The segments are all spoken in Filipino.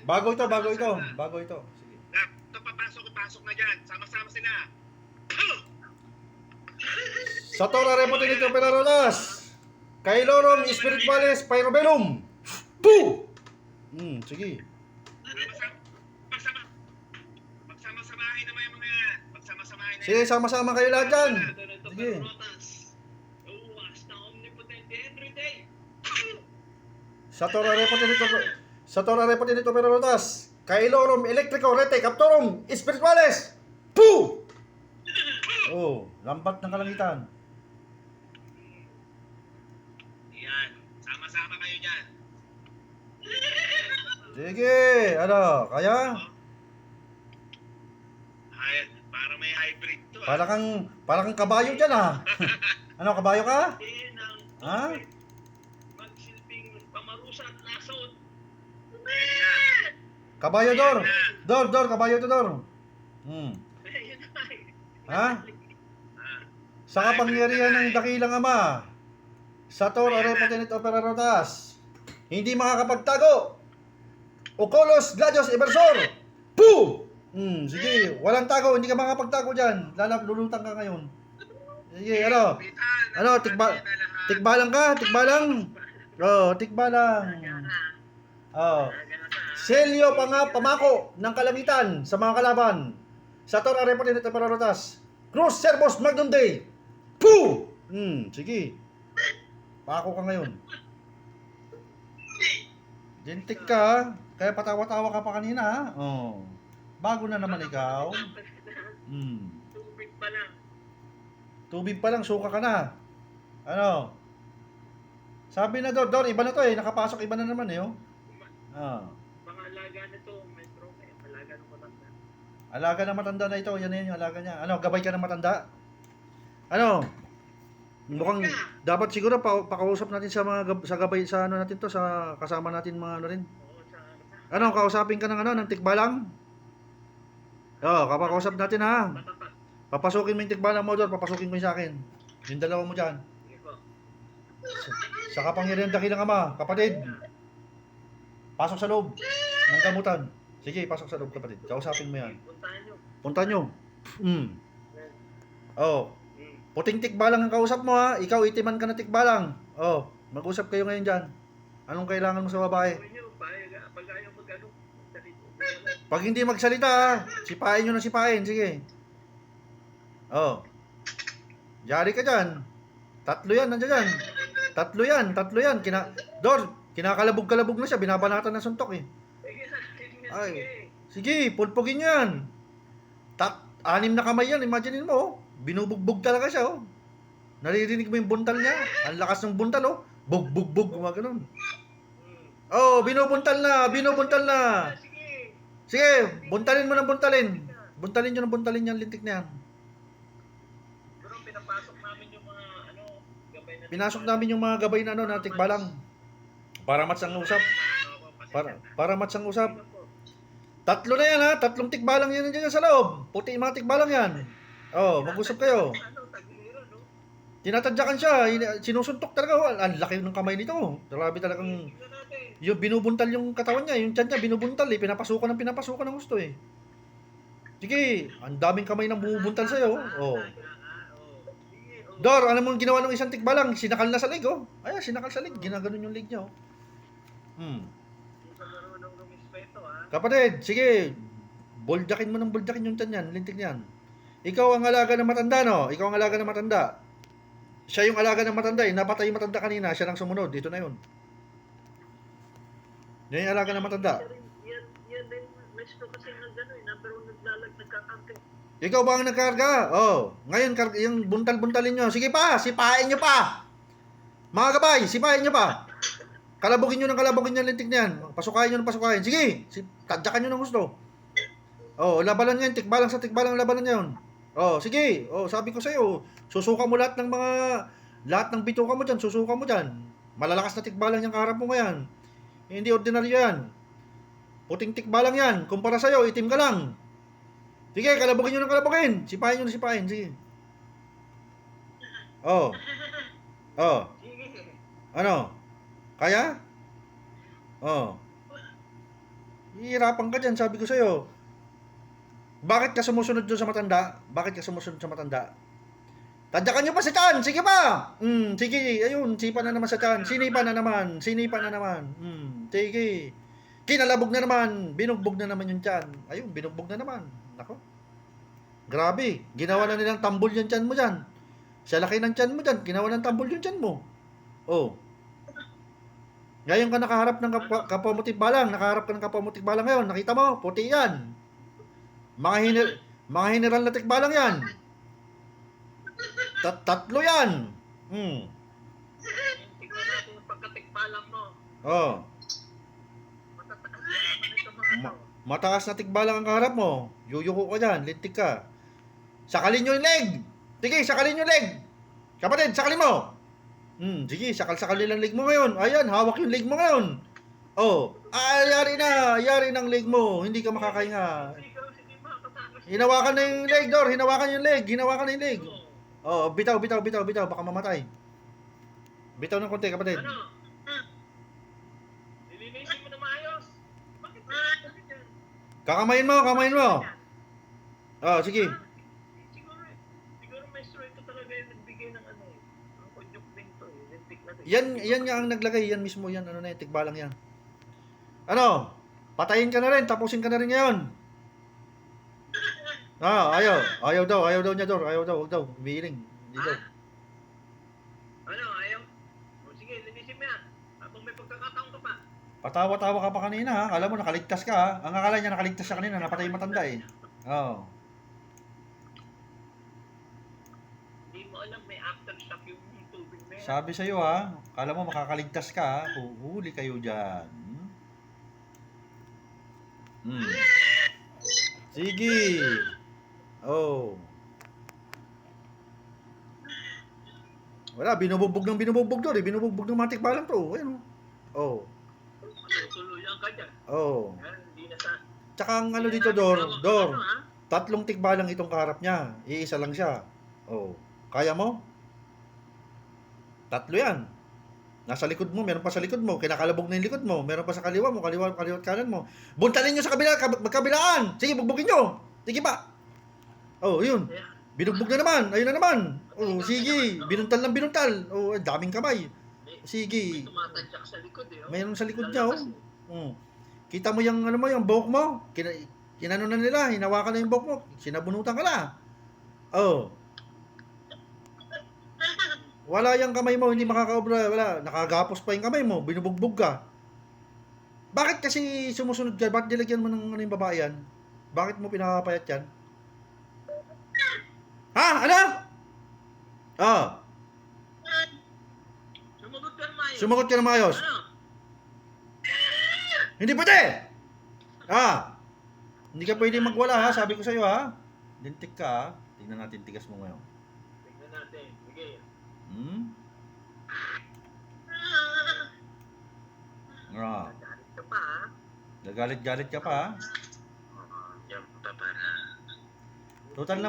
Bago ito, bago ito. Bago ito. Sige. Ito papasok na dyan. Sama-sama sila. Sa Tora Repote nito Perarotas. Kay Lorom Spirituales Pyrobellum. Boo! Sige. Magsama-samahin naman yung mga yan. Magsama-samahin na Sige, sama-sama kayo lahat dyan. Sige. Sa Tora Repote nito Perarotas. Kay Lorom Electrico Rete Captorum Spirituales. Boo! Oh, lambat ng kalangitan. Yan. Sama-sama kayo dyan. Sige, ano, kaya? Ay, para may hybrid to. Para kang kabayo dyan ah. Ano, kabayo ka? Ha? Magsilbing pamarusa at nasod. Kabayo, Dor, kabayo to, Dor. Ha? Sa kapangyarihan ng dakilang ama, sa Tor Arepotenit Operarotas, hindi makakapagtago. Ocolos Gladios Eversor. Poo! Sige, walang tago, hindi ka makakapagtago dyan. Lulutang ka ngayon. Sige, ano? Ano, tikbalang ka? Tikbalang? Oh, tikbalang. Oh. Selyo pa nga pamako ng kalamitan sa mga kalaban. Sa Tor Arepotenit Operarotas. Cruz Servos Magnum Day. Poo! Sige. Pako ka ngayon. Dintik ka ha? Kaya patawa-tawa ka pa kanina ha? Oh. Bago na naman ikaw. Tubig pa lang. Tubig pa lang, suka ka na. Ano? Sabi na Dor, iba na to eh. Nakapasok, iba na naman eh. Oh. Mga alaga nito, may tropa yung alaga ng matanda. Alaga na matanda na ito. Yan na yun yung alaga niya. Ano, gabay ka ng matanda? Ano? Mukhang dapat siguro pakausap natin sa mga sa gabay sa ano natin to, sa kasama natin mga ano rin. Ano, kausapin ka ng ano, ng tikbalang? Oh, kapakausap natin ha. Papasukin mo yung tikbalang mo, Dor, papasukin mo yung sa akin. Yung dalawa mo dyan. Sa kapangyarihan ng dakilang ama, kapatid. Pasok sa loob ng gamutan. Sige, pasok sa loob, kapatid. Kausapin mo yan. Punta nyo. Oh. Puting tikbalang ang kausap mo ha. Ikaw itiman ka na tikbalang. Oh, mag-usap kayo ngayon dyan. Anong kailangan mo sa babae? Pag hindi magsalita ha, sipain nyo na sipain. Sige. Oh. Yari ka dyan. Tatlo yan, nandiyan dyan. Tatlo yan. Dor, kinakalabog-kalabog na siya. Binabanatan ng suntok eh. Ay. Sige, pulpugin nyo yan. 6 na kamay yan. Imagine mo oh. Binubugbog talaga siya oh. Naririnig mo yung buntal niya. Ang lakas ng buntal oh. Bug, gumagano'n. Oh, binubuntal na. Sige, buntalin mo ng buntalin. Buntalin nyo ng buntalin yung lintik na yan. Pero pinapasok namin yung mga gabay na. Pinasok namin yung mga gabay na na tikbalang. Para matsang usap. Para matsang usap. Tatlo na yan ha. 3 tikbalang yan dyan sa loob. Puti yung mga tikbalang yan. Oh, mag-usap kayo. Tinatadyakan siya. Sinusuntok talaga. Ang laki ng kamay nito. Grabe talagang yung binubuntal yung katawan niya. Yung tiyan niya binubuntal eh. Pinapasukan ng gusto eh. Sige, ang daming kamay nang bumubuntal sa'yo. Oh. Dor, alam mo ginawa ng isang tikbalang? Sinakal na sa leg oh. Ay, sinakal sa leg. Ginaganon yung leg niya oh. Kapatid, sige. Boljakin mo ng boljakin yung tiyan niyan. Lintik niyan. Ikaw ang alaga ng matanda, no? Ikaw ang alaga ng matanda. Siya yung alaga ng matanda, eh. Napatay yung matanda kanina, siya lang sumunod. Dito na yun. Yan yung alaga ng matanda. Yan din, mesto kasi number 1 nagkakante. Ikaw ba ang nagkarga? Oh. Ngayon, yung buntal-buntalin nyo. Sige pa, sipain nyo pa. Mga gabay, sipain nyo pa. Kalabugin nyo yung lintik na yan. Pasukayin nyo ng pasukayin. Sige, tadyakan nyo ng gusto. Oh, labanan yan, tikbalang sa tikbalang labanan yan. Oh, sige. Oh, sabi ko sa iyo, susuka mo lahat ng bituka mo diyan, susuka mo diyan. Malalakas na tikbalang yung kaharap mo ngayon. Hindi ordinaryo yan. Puting tikbalang yan. Kumpara sa iyo, itim ka lang. Sige, kalabugin nyo ng kalabugin. Sipahin nyo na sipahin, sige. Oh. Oh. Ano? Kaya? Oh. Hihirapan ka dyan, sabi ko sa'yo. Bakit ka sumusunod doon sa matanda? Bakit ka sumusunod sa matanda? Tadyakan nyo pa sa tiyan! Sige pa! Sige, ayun, sipa na naman sa tiyan. Sinipa na naman. Sige. Kinalabog na naman. Binugbog na naman yung tiyan. Ayun, binugbog na naman. Nako. Grabe. Ginawa na nilang tambol yung tiyan mo dyan. Sa laki ng tiyan mo dyan, ginawa ng tambol yung tiyan mo. Oh. Ngayon ka nakaharap ng kapamutik balang. Nakaharap ka ng kapamutik balang ngayon. Nakita mo? Puti yan. Mga general na tikbalang yan. Tatlo yan. Tignan natin yung pagkatikbalang mo. Oh. Matataas na naman ito mga to. Mataas na tikbalang ang kaharap mo. Yuyuko ka dyan. Lintik ka. Sakalin nyo yung leg. Sige, sakalin yung leg. Kapatid, sakalin mo. Sige, sakal-sakal nilang leg mo ngayon. Ayan, hawak yung leg mo ngayon. Oh. Yari ng leg mo. Hindi ka makakahinga. Sigaw, hindi makakatakas. Hinawakan na yung leg, Dor. Hinawakan yung leg. Oh, bitaw. Baka mamatay. Bitaw ng konti, kapatid. Ano? Nilinisin mo na maayos. Bakit bakit yan? Kakamayin mo. Oh, sige. Siguro maestro ito talaga yung nagbigay ng ano eh. Ang conjuncting to eh. Lintik na to. Yan nga ang naglagay. Yan mismo yan. Ano na yan, tikbalang yan. Ano? Patayin ka na rin. Tapusin ka na rin ngayon. Ayaw daw niya, Dor. Ayaw daw, wag daw. Umiiling. Hindi daw. Ano, ayaw? O sige, linisin mo yan. Habang may pagkakataon ka pa. Patawa-tawa ka pa kanina, ha? Akala mo nakaligtas ka, ha? Ang akala niya nakaligtas siya kanina. Napatay yung matanda, eh. Oo. Hindi mo alam, may aftershock yung tubig na yan. Sabi sa'yo, ha? Akala mo makakaligtas ka, ha? Huhuli kayo dyan. Sige. Oh. Wala, binubugbog doon, eh. Binubugbog ng matik balang to. Ayan, oh. Tuluyan ka dyan. Oh. Yan, hindi na sa... Tsaka ang ano dito, Dor. Tatlong tikbalang itong kaharap niya. Iisa lang siya. Oh. Kaya mo? Tatlo yan. Nasa likod mo, meron pa sa likod mo. Kinakalabog na yung likod mo. Meron pa sa kaliwa mo, kaliwa at kanan mo. Buntalin nyo sa kabila, magkabilaan. Sige, bugbugin nyo. Sige pa. Oh, yun. Binugbog na naman. Ayun na naman. Oh, sige. Binuntal. Oh, daming kamay. Sige. May tumatadyak sa likod eh. Mayroon sa likod niya, oh. Kita mo yung, ano mo, yung buhok mo. Kinano na nila, hinawakan na yung buhok mo. Sinabunutan ka na. Oh. Wala yung kamay mo, hindi makakaobra. Wala, nakagapos pa yung kamay mo. Binubugbog ka. Bakit kasi sumusunod ka? Bakit nilagyan mo ng ano yung babae yan? Bakit mo pinakapayat yan? Ha? Ano? Ah. Sumagot ka na maayos. Ano? Hindi pwede! Hindi ka pwede magwala, ha? Sabi ko sa'yo, ha? Lintik ka, ha? Tingnan natin tigas mo ngayon. Tignan natin. Sige. Galit ka pa ha? Nagalit-galit ka pa, ha? Diyan pa para. Total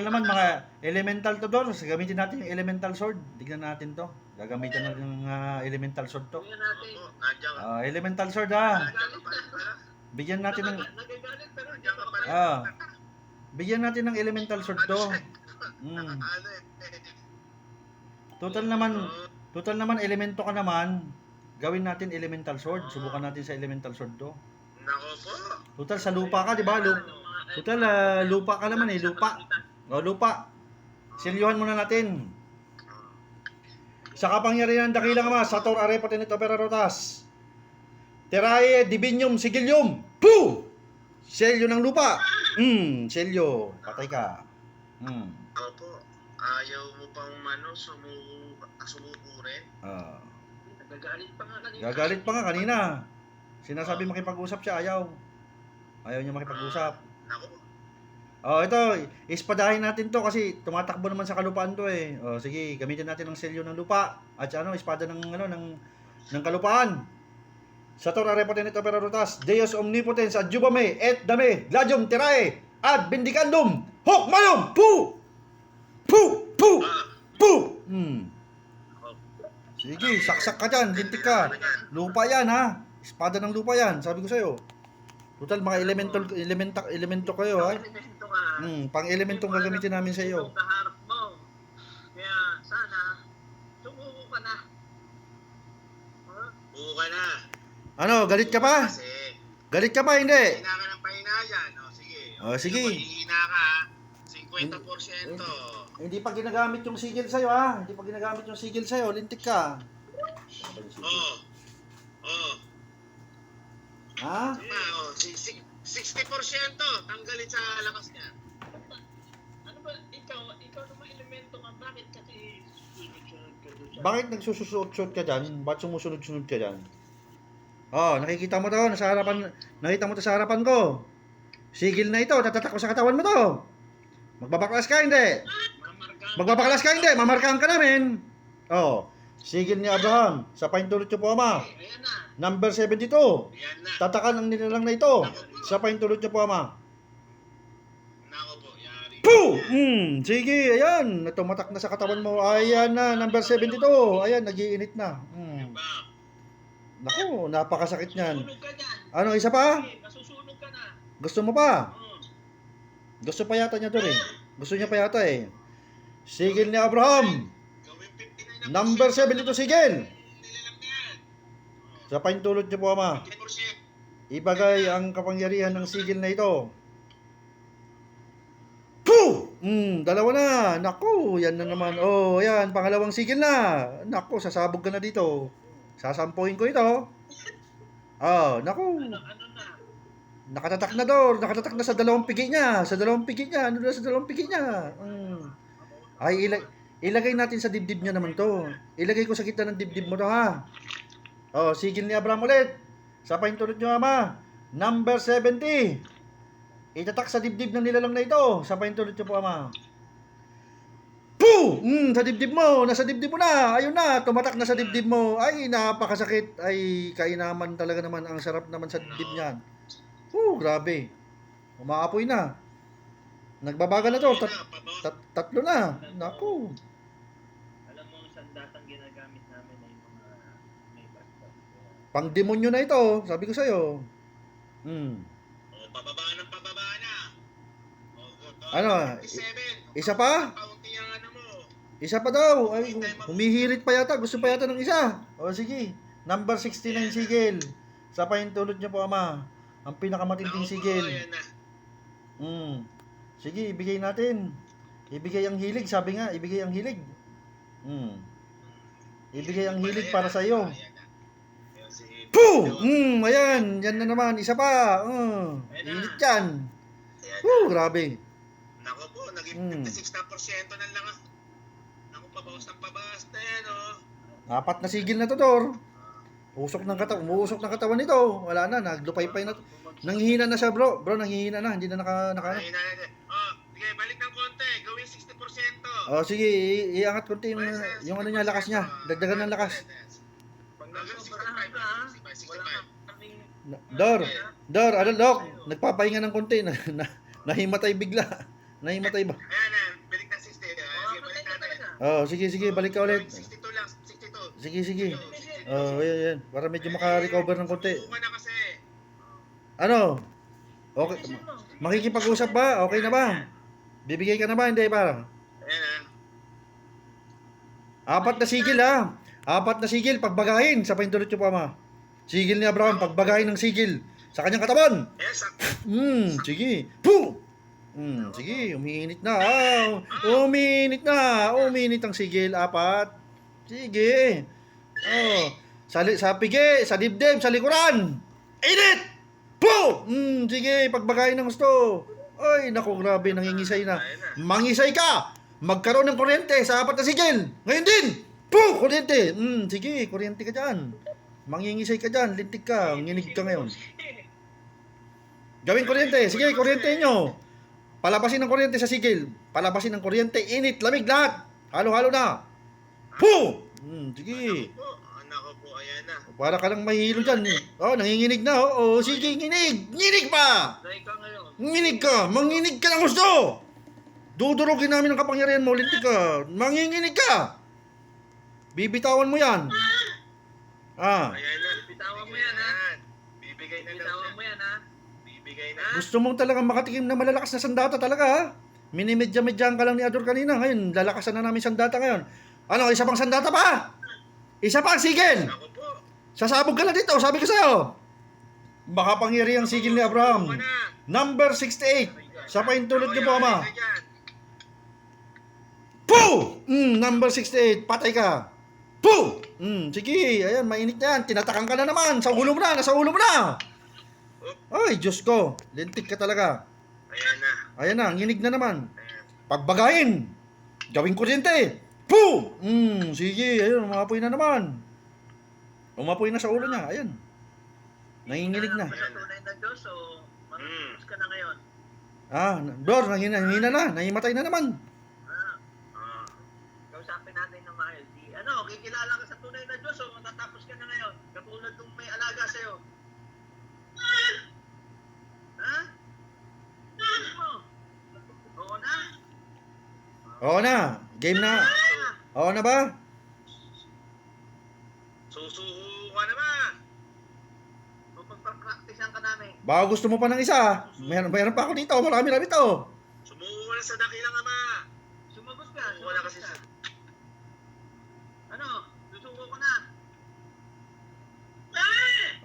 naman mga elemental to, Dor. Gamitin natin yung elemental sword. Tignan natin to. Gagamitin natin ng elemental sword to. Tignan natin. Elemental sword, ha? Nagalit ka. Bigyan natin ng Nagagalit pero diyan ka pa rin. bigyan natin ng elemental sword to. Total naman elemento ka naman. Gawin natin elemental sword. Subukan natin sa elemental sword to. Nako po. Total sa lupa ka, di ba? Total lupa ka naman, eh, lupa. Lupa. Silyuhan muna natin. Sa kapangyarihan ng dakilang ama, Sator Arepotenet Opera Rotas. Terae Divinium Sigilium. Puh! Selyo ng lupa. Selyo. Patay ka. Opo. Ayaw mo pang sumuko rin? Nagagalit pa nga kanina. Gagalit pa nga kanina. Sinasabi makipag-usap siya, ayaw. Ayaw niya makipag-usap. Nako. Ito, ispadahin natin to kasi tumatakbo naman sa kalupaan to, eh. Sige, gamitin natin ng selyo ng lupa at espada ng kalupaan. Sator Arepotenet Opera Rotas, Deus Omnipotens Adjubame et Dame Gladium Terae ad Vindicandum Hoc Malum Pu! Sige, saksak ka dyan, lintik ka. Lupa yan, ha? Espada ng lupa yan, sabi ko sa'yo. Total, mga elemento kayo, ha? Elemento ka. Pang-elementong gagamitin namin sa iyo. Sino kaharap mo? Kaya sana, sumuko ka na. Huh? Buo ka na. Ano, galit ka pa? Kasi, Galit ka pa, hindi? hina ka ng pahina yan. O, sige. Sige. Hihina ka, 50%. Hindi pa ginagamit yung sigil sa'yo, ha? Hindi pa ginagamit yung sigil sa'yo, lintik ka. Oo. Oo. Ha? Oh, 60% tanggalin sa lakas niya. Ano ba, ikaw naman elemento ka, bakit kasi sunod-sunod ka doon sa... Bakit nagsusuot-suot ka dyan? Ba't sumusunod-sunod ka dyan? Oh, nakikita mo to, nakita mo to sa harapan ko. Sigil na ito, tatatak ko sa katawan mo to. Magbabaklas ka, hindi? Magbabaklas ka, hindi? Mamarkahan ka namin. Oh, sigil ni Abraham, sa paintulot niyo po, Ama. Ayan na. Number 72. Yan na. Tatakan ang nilalang na ito. Sa paintulot niyo po, Ama. Nako po, yari. Poo! Sige, ayan. Tumatak na sa katawan mo. Ayan na, number 72. Ayan, nagiinit na. Ba? Naku, napakasakit niyan. Masusunog ka dyan. Ano, isa pa? Okay, masusunog ka na. Gusto mo pa? Oh. Gusto pa yata niya to eh. Gusto niya pa yata eh. Sigil ni Abraham. Gawin 59 na. Number 72 sigil. Nilalang na yan. Sa paintulot niyo po, Ama. 50%. Ibagay ang kapangyarihan ng sigil na ito. Poo! Dalawa na. Naku, yan na naman. Oh, yan. Pangalawang sigil na. Naku, sasabog ka na dito. Sasampuin ko ito. Oh, naku. Ano na? Nakatatak na doon. Nakatatak na sa dalawang pigi niya. Sa dalawang pigi niya. Ano na sa dalawang pigi niya? Ay, ilagay natin sa dibdib niya naman to. Ilagay ko sa gitna ng dibdib mo to, ha? Oh, sigil ni Abraham ulit. Sa paintulot niyo, Ama. Number 70. Itatak sa dibdib ng nilalang na ito. Sa paintulot niyo po, Ama. Poo! Sa dibdib mo. Nasa dibdib mo na. Ayun na. Tumatak na sa dibdib mo. Ay, napakasakit. Ay, kainaman talaga naman. Ang sarap naman sa dibdib niyan. Grabe. Umaapoy na. Nagbabagal na to. Tatlo na. Naku. Alam mo, sandatang ginagamit namin ay mga may basta. Pang demonyo na ito. Sabi ko sa'yo. O, pababa na. O, Ano? 57. Isa pa? Kaunti ang ano mo. Isa pa daw. Ay, humihirit pa yata. Gusto pa yata ng isa. O sige. Number 69 sigil. Sa paintulot niyo po, Ama. Ang pinakamatinding sigil. Ayan na. Sige, ibigay natin. Ibigay ang hilig. Sabi nga, ibigay ang hilig. Ibigay ang hilig para sa iyo. Ayan na. Ayan si... Poo! Ayan. Yan na naman. Isa pa. Init yan. Ayan na. Grabe. Nako po, naging 56% na lang. Nako, pabawas na yan, oh. 4 na sigil na to, Dor. Umuusok ng katawan nito. Wala na, naglupay-pay na. Nanghihina na siya, bro. Bro, nanghihina na. Hindi na naka. Ay, oh, sige, balik ng konti. Gawin 60%. Oh, sige, iangat konti yung ano niya, lakas niya. Dagdagan ng lakas. Pag Hanggang nasobrahan ka, ha? 65. Wala kang kaming... Dor, ano, Dok? Nagpapahinga ng konti. Nahimatay bigla. Nahimatay ba? Ayan na, balik ng 60. Sige, balik natin. Oh, sige, balik ka ulit. 62 lang, 62. Sige. Oh, yan. Para medyo maka-recover ng konti. Buka na kasi. Ano? Okay. Makikipag-usap ba? Okay na ba? Bibigay ka na ba? Hindi ba? Ayan na. 4 na sigil, ha? 4 na sigil, pagbagahin. Sa paintulot niyo pa, Ma. Sigil ni Abraham, pagbagahin ng sigil sa kanyang katawan. Yes, Sige. Poo! Sige, umiinit na. Umiinit ang sigil, 4. Sige. Oh, sa pigi, sa dibdib, sa likuran. Init! Poo! Sige, pagbagahin ng gusto. Ay, naku, grabe, nangingisay na. Mangisay ka! Magkaroon ng kuryente sa 4 na sigil. Ngayon din! Poo! Kuryente! Sige, kuryente ka dyan. Mangingisay ka dyan, lintik ka, nginig ka ngayon. Gawin kuryente. Sige, kuryente nyo. Palabasin ng kuryente sa sigil. Palabasin ng kuryente. Init, lamig, lahat. Halo-halo na. Poo! Sige. Nako po, ayan na. Para ka lang mahihilo dyan. Oh, nanginginig na. Oh, sige, nginig. Nginig pa. Dahil ka ngayon. Nginig ka. Manginig ka ng gusto. Dudurugin namin ang kapangyarihan mo. Lintik ka. Manginginig ka. Bibitawan mo yan. Ayan na. Bitawan mo yan, ha? na daw Bitawan siya. mo yan, ha? Bibigay na. Gusto mong talagang makatikim na malalakas na sandata talaga, ha? Minimedya-medyahan ka lang ni Ador kanina. Ngayon, lalakasan na namin sandata ngayon. Ano, isa pang sandata pa? Isa pang sigil! Ako po. Sasabog ka na dito, sabi ko sa'yo. Makapangyarihang sigil ni Abraham. Subukan na. Number 68. Sa paintulot niyo po, ama. Ka dyan. Poo! Number 68. Patay ka. Poo! Sige, ayan, mainit na yan. Tinatakan ka na naman. Sa ulo mo na, nasa ulo mo na. Ay, Diyos ko. Lintik ka talaga. Ayan na. Ayan na, nginig na naman. Ayan. Pagbagayin. Gawing kuryente. Poo! Sige, ayun, umapoy na naman. Umapoy na sa ulo niya, ayun. Nanginginig na. Sa tunay na Diyos, o marunong ka na ngayon. Dor, nangina na, nangimatay na naman. Kausapin natin ng maayos. Kikilala ka sa tunay na Diyos, o matatapos ka na ngayon. Katulad nung may alaga sa'yo. Ha? Ano mo? Oo na? Oo na, game na. Oo na ba? Susuho ka na ba? Pagpapraktisan ka namin. Baka gusto mo pa ng isa. Mayroon pa ako dito, marami na dito. Sumuho na sa dakilang ama. Sumagot ka. Wala kasi ka. sa... Ano? Susuko ko na.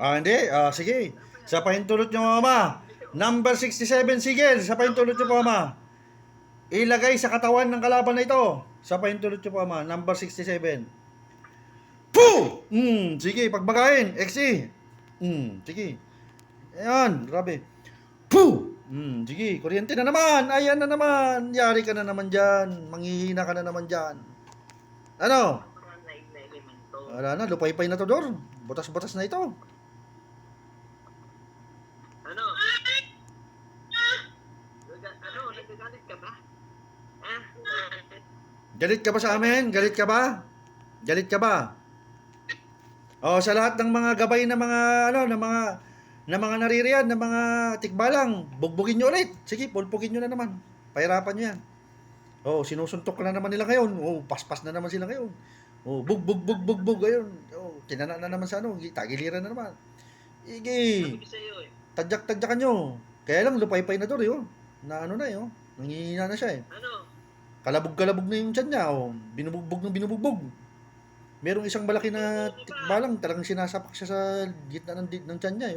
Hindi, sige. Sa pahintulot niyo, mama. Number 67, sigil. Sa pahintulot niyo po, mama. Ilagay sa katawan ng kalaban na ito. Sa pahintulot niyo po, mama. Number 67. Poo! Sige, pagbagayin. Exi. Sige. Ayan, grabe. Poo! Sige, kuryente na naman. Ayan na naman. Yari ka na naman dyan. Manghihina ka na naman dyan. Ano? Parang naig na elemento. Wala na, lupay-pay na to, Dor. Butas-butas na ito. Ano? Nagagalit ka ba? Ha? Galit ka ba sa amin? Galit ka ba? Galit ka ba? Sa lahat ng mga gabay na mga na mga naririyan, na mga tikbalang, bugbugin nyo ulit. Sige, pulpugin nyo na naman. Pahirapan nyo yan. Sinusuntok na naman nila ngayon. Paspas na naman sila ngayon. Bug. Ayun. Tinana na naman sa tagiliran na naman. Sige. Sabi sa'yo eh. Tadyak-tadyakan nyo. Kaya lang, lupay-pay na to, Na nangihina na siya, Ano? Kalabog-kalabog na yung tiyan niya, binubugbog. Merong isang malaki na tikbalang, talagang sinasapak siya sa gitna ng tiyan niya,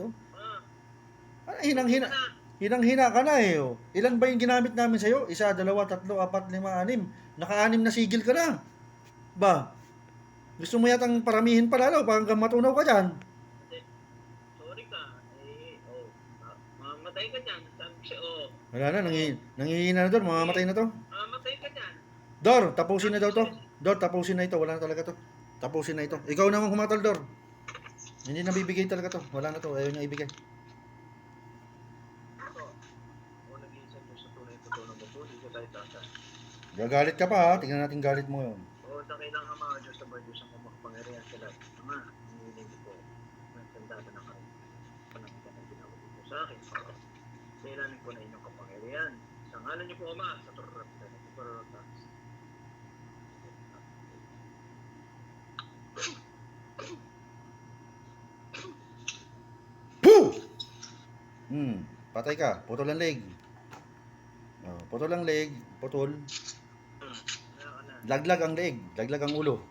Hinang-hina. Hinang-hina ka na, Ilan ba yung ginamit namin sa'yo? 1, 2, 3, 4, 5, 6. Naka-6 na sigil ka na. Ba? Gusto mo yatang paramihin pa lalo, hanggang matunaw ka dyan. Sorry ka. Mamatay ka dyan. Sabi siya, Wala na, nangihina na Dor, mamamatay na to. mamatay ka dyan. Dor, tapusin na daw to. Dor, tapusin na ito, wala na talaga to. Tapusin na ito. Ikaw naman humatal, Dor. Hindi na bibigay talaga to. Wala na to, ayaw niya ibigay. Nag-iisip mo sa tunay ko ng mabuti sa tayo tata. Gagalit ka pa, ha? Tingnan natin galit mo yun. Dakilang Ama, Diyos sa Diyos ang makapangyarihan sa lahat. Ama, hinihiling ko ng sandata na kayo. Panakita ng ginawa ko sa akin. Sa ilalim ko na inyong kapangyarihan. Sa ngalan niyo po, Ama, sa tururap na ito. Poo! Patay ka. Putol ang leg. Putol ang leg. Putol. Laglag ang leg. Laglag ang ulo.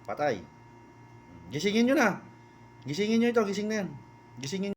Patay. Gisingin nyo na. Gisingin nyo ito. Gising na yan. Gisingin